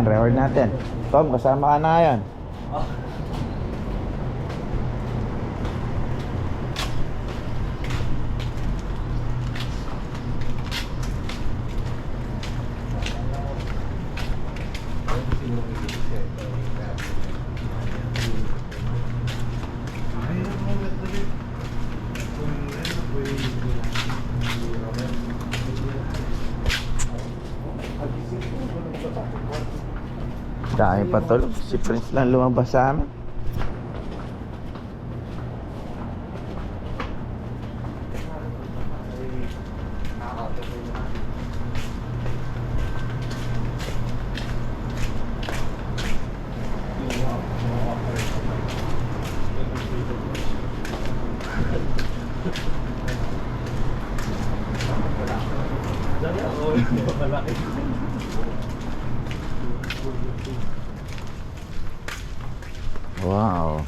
Yan, reward natin. Tom, kasama ka na yan. Dami pa tulog. Si Prince lang lumabas sa amin. Wow.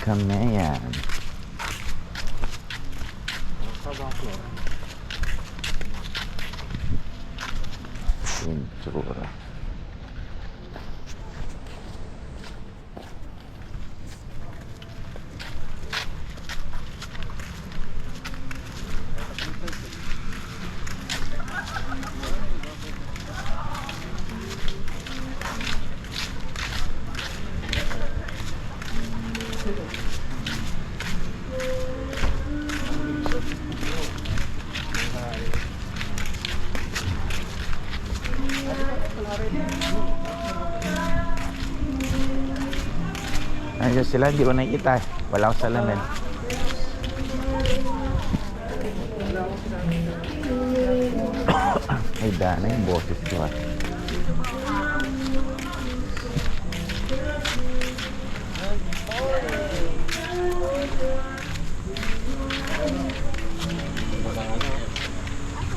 Kameyan. Pintura. Nandiyan sila, hindi ko nakikita eh. Wala akong salamin. Ay, dana yung boses ko ah.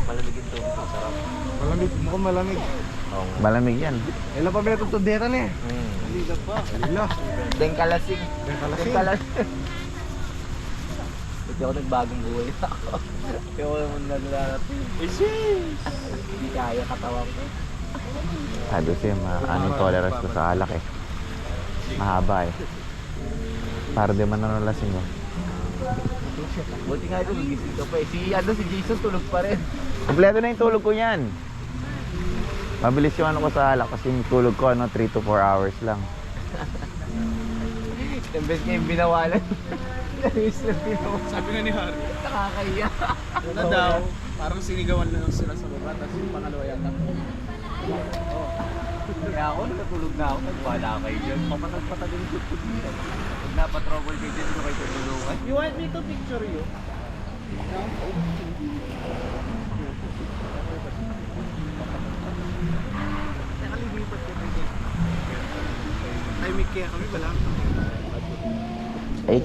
Malamig ito. Sarap. Malamig, mukhang malamig. Malamig yan. Ilan pa ba itong tundera na eh? Ligat pa. Alila. Deng kalasing. Deng kalasing. Hindi ako nagbagong buhay na ako. Kaya ako naman naglalapin. Hindi kaya katawan ko. Sabi siya, anong tolerance ko sa alak eh. Mahaba eh. Para di man nanalasing mo. Buti nga ito, magising ka pa eh. Si Jason tulog pa rin. Kompleto na yung tulog ko yan. Mabilis yung ano ko sa alak kasi yung tulog ko 3 to 4 hours lang. Imbes kayo binawalan. Sabi nga ni Harry, Nakakahiya. na daw, parang sinigawan na lang sila sa baba, tapos yung pangalawa yata. Kaya ako, natulog na ako. Nagwala kayo dyan. Papatag-patag yung tutut nila. Pag napatrouble kayo dyan, ito kayo tutulungan. You want me to picture you? Nakalimutan ko kayo. Timing kaya kami, wala. Eh,